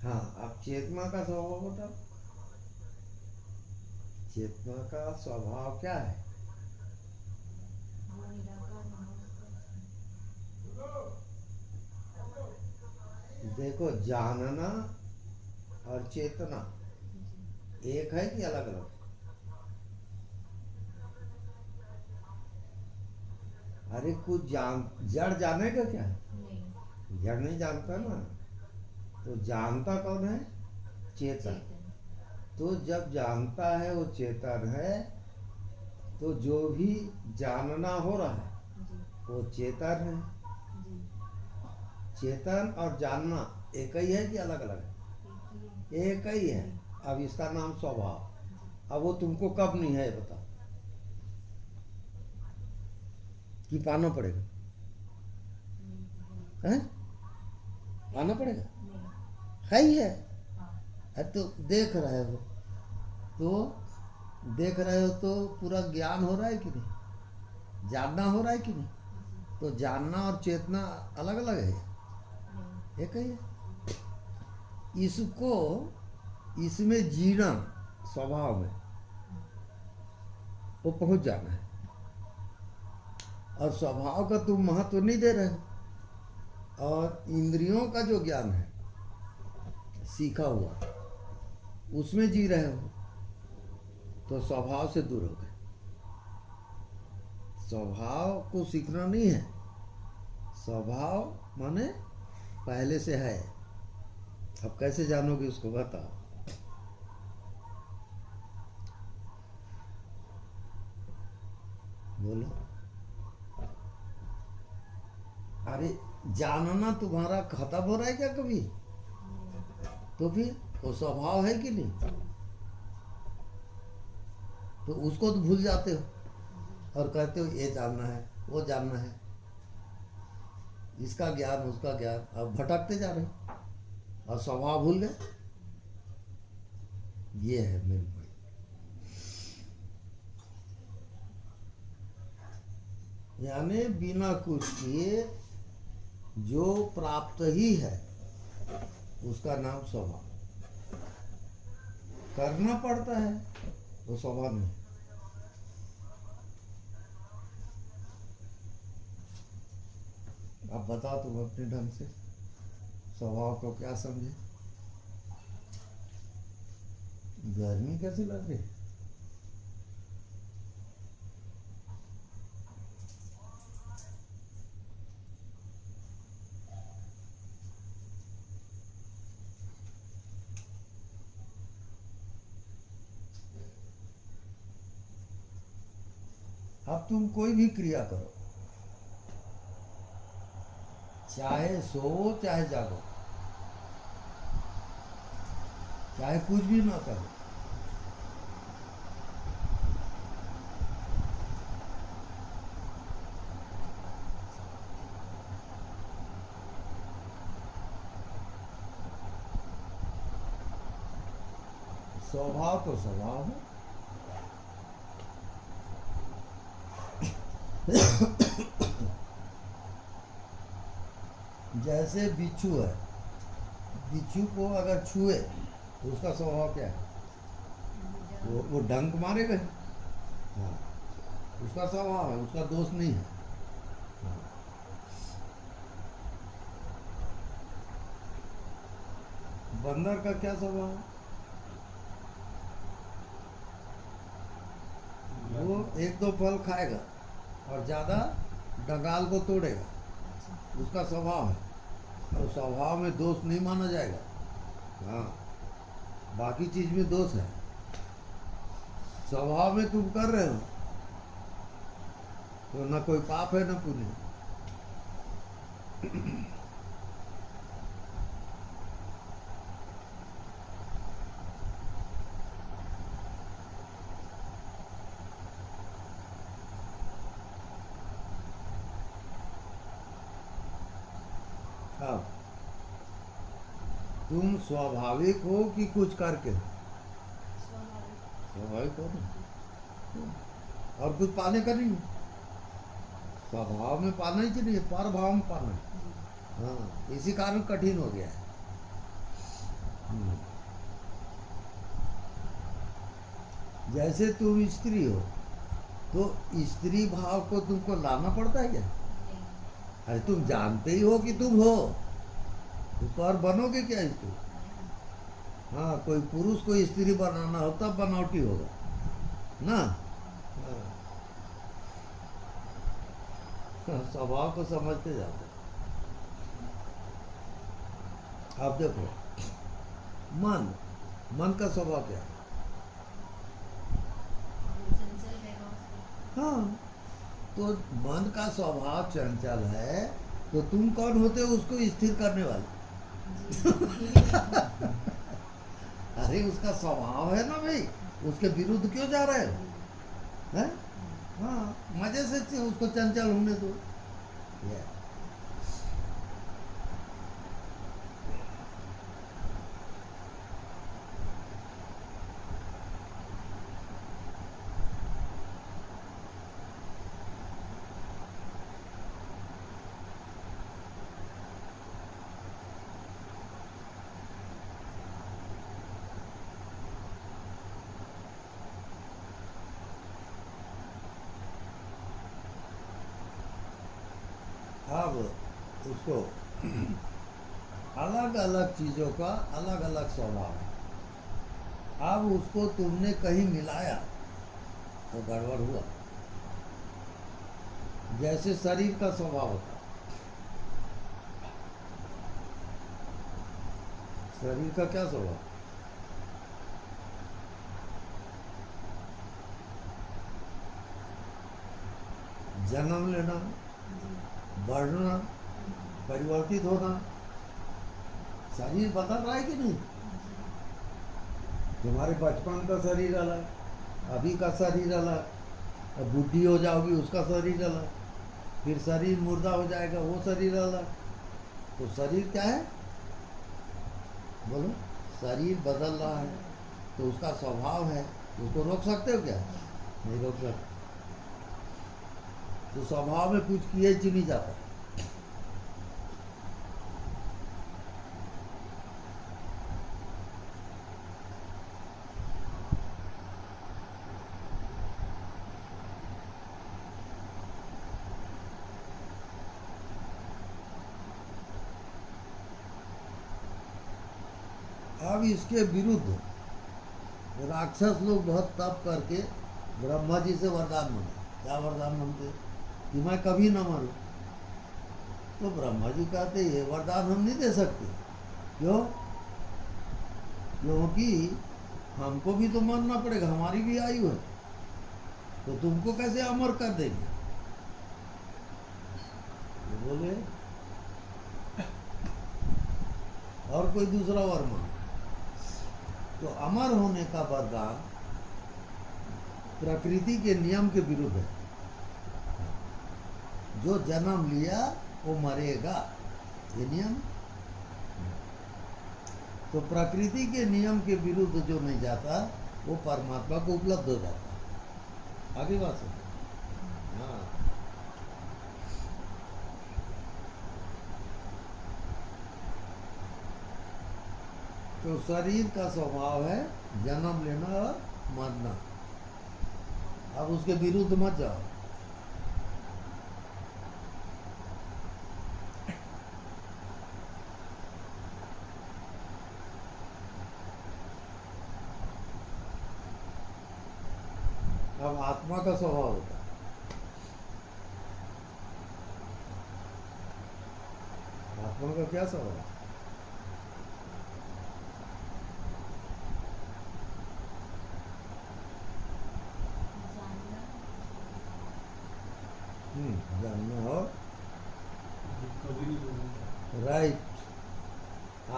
हाँ, अब चेतना का स्वभाव बताओ। चेतना का स्वभाव क्या है? वो निराकार मनोस्पर्श देखो, जानना और चेतना है। जी। एक है कि अलग अलग? अरे कुछ जान, जड़ जानेगा क्या? नहीं। जड़ नहीं जानता ना। तो जानता कौन है? चेतन। चेतन। तो जब जानता है वो चेतन है, तो जो भी जानना हो रहा है जी। वो चेतन है। जी। चेतन और जानना एक ही है कि अलग अलग है? एक ही है। एक ही है। जी। अब इसका नाम स्वभाव। जी। अब वो तुमको कब नहीं है ये बताओ, कि पाना पड़ेगा? नहीं है। है? है पाना ही। पड़ेगा? नहीं। है ही है। हाँ। है तो देख रहे हो, तो देख रहे हो तो पूरा ज्ञान हो रहा है कि नहीं? जानना हो रहा है कि नहीं? जी। तो जानना और चेतना अलग अलग है? नहीं। एक ही है। इसको, इसमें जीना, स्वभाव में हाँ। वो पहुंच जाना है। और स्वभाव का तुम महत्व नहीं दे रहे हो, और इंद्रियों का जो ज्ञान है सीखा हुआ, उसमें जी रहे हो, तो स्वभाव से दूर हो गए। स्वभाव को सीखना नहीं है। स्वभाव माने पहले से है। अब कैसे जानोगे उसको बताओ। बोलो। अरे, जानना तुम्हारा खत्म हो रहा है क्या कभी? नहीं। तो फिर वो स्वभाव है कि नहीं? जी। तो उसको तो भूल जाते हो जी। और कहते हो ये जानना है, वो जानना है, इसका ज्ञान उसका ज्ञान, अब भटकते जा रहे हो और स्वभाव भूल गए। ये है मेन पॉइंट। यानी बिना कुछ किए जो प्राप्त ही है उसका नाम स्वभाव। करना पड़ता है वो स्वभाव नहीं। अब बताओ तुम अपने ढंग से स्वभाव को क्या समझे? गर्मी कैसे लग रही? अब तुम कोई भी क्रिया करो, चाहे सो चाहे जागो, चाहे कुछ भी ना करो, स्वभाव तो स्वभाव है। जैसे बिच्छू है, बिच्छू को अगर छुए तो उसका स्वभाव क्या है? वो डंक मारेगा ही। हाँ, उसका स्वभाव है, उसका दोष नहीं है। हाँ। बंदर का क्या स्वभाव है? वो एक दो फल खाएगा और ज़्यादा डंगाल को तोड़ेगा, अच्छा। उसका स्वभाव है। और स्वभाव में दोष नहीं माना जाएगा। हाँ, बाकी चीज़ में दोष है। स्वभाव में तुम कर रहे हो तो न कोई पाप है न पुण्य। अब तुम स्वाभाविक हो कि कुछ करके हो? स्वाभाविक। स्वाभाविक हो ना। जी। और कुछ पाने का नहीं है। स्वभाव में पाना ही चाहिए, पर भाव में पाना है। जी। हाँ, इसी कारण कठिन हो गया है। जैसे तुम स्त्री हो तो स्त्री भाव को तुमको लाना पड़ता है क्या? नहीं। अरे तुम जानते ही हो कि तुम हो, तो और बनोगे क्या स्त्री? हाँ, कोई पुरुष को स्त्री बनाना हो तब बनावटी होगा ना। हाँ, स्वभाव को समझते जाते। आप देखो, मन मन का स्वभाव क्या है? वो चंचल रहेगा उसको। हाँ, तो मन का स्वभाव चंचल है, तो तुम कौन होते हो उसको स्थिर करने वाले? जी। अरे उसका स्वभाव है ना भाई, उसके विरुद्ध क्यों जा रहे हो? हैं? हाँ, मजे से उसको चंचल होने दो। ये अब उसको अलग अलग चीज़ों का अलग अलग स्वभाव है। अब उसको तुमने कहीं मिलाया तो गड़बड़ हुआ। जैसे शरीर का स्वभाव होता है, शरीर का क्या स्वभाव? जन्म लेना, बढ़ना, परिवर्तित होना। शरीर बदल रहा है कि नहीं? तुम्हारे बचपन का शरीर अलग, अभी का शरीर अलग, अब बुढ़ी हो जाओगी उसका शरीर अलग, फिर शरीर मुर्दा हो जाएगा वो शरीर अलग। तो शरीर क्या है? बोलो, शरीर बदल रहा है तो उसका स्वभाव है, उसको रोक सकते हो क्या? नहीं रोक सकते। तो स्वभाव में कुछ किए ही नहीं जाता। अब इसके विरुद्ध राक्षस लोग बहुत तप करके ब्रह्मा जी से वरदान मांगे। क्या वरदान मांगते? कि मैं कभी न मरूं। तो ब्रह्मा जी कहते ये वरदान हम नहीं दे सकते। क्यों? क्योंकि हमको भी तो मरना पड़ेगा, हमारी भी आयु है, तो तुमको कैसे अमर कर देंगे? तो बोले और कोई दूसरा वर मांगो। तो अमर होने का वरदान प्रकृति के नियम के विरुद्ध है। जो जन्म लिया वो मरेगा, ये नियम। तो प्रकृति के नियम के विरुद्ध जो नहीं जाता वो परमात्मा को उपलब्ध हो जाता। आगे बात सुनो। हाँ, तो शरीर का स्वभाव है जन्म लेना और मरना। अब उसके विरुद्ध मत जाओ। अब आत्मा का स्वभाव होता है, आत्मा का क्या स्वभाव है? जानना। जानना हो। कभी नहीं बोलूँगा। राइट,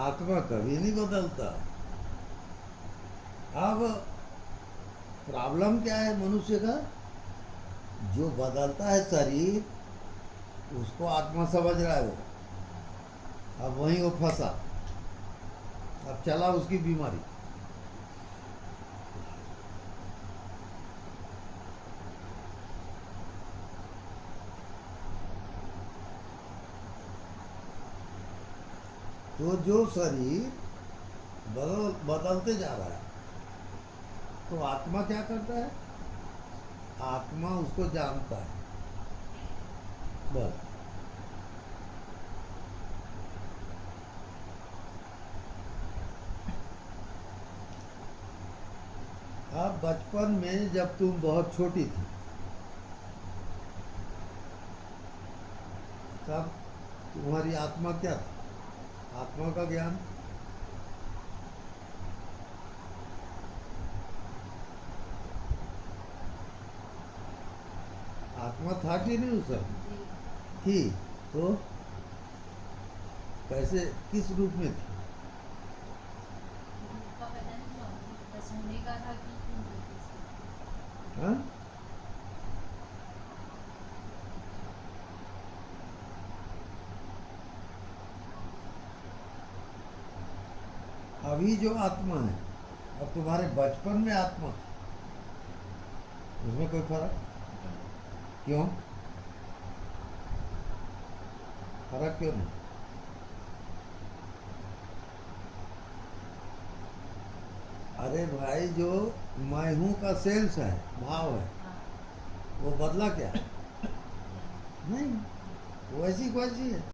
आत्मा कभी नहीं बदलता। अब प्रॉब्लम क्या है मनुष्य का? जो बदलता है शरीर, उसको आत्मा समझ रहा है वो। अब वहीं वो फंसा, अब चला उसकी बीमारी। तो जो शरीर बदलते जा रहा है, तो आत्मा क्या करता है? आत्मा उसको जानता है, बस। अब बचपन में जब तुम बहुत छोटी थी, तब तुम्हारी आत्मा क्या था? आत्मा का ज्ञान। आत्मा था कि नहीं उस समय? जी थी। तो कैसे, किस रूप में थी? रूप का पता नहीं क्या बस होने का था कि क्यों होती थी। हाँ? अभी जो आत्मा है और तुम्हारे बचपन में आत्मा, उसमें कोई फर्क? क्यों? फर्क क्यों नहीं? अरे भाई, जो मैं हूं का सेंस है, भाव है, हाँ वो बदला क्या? नहीं। नहीं, वैसी वैसी है।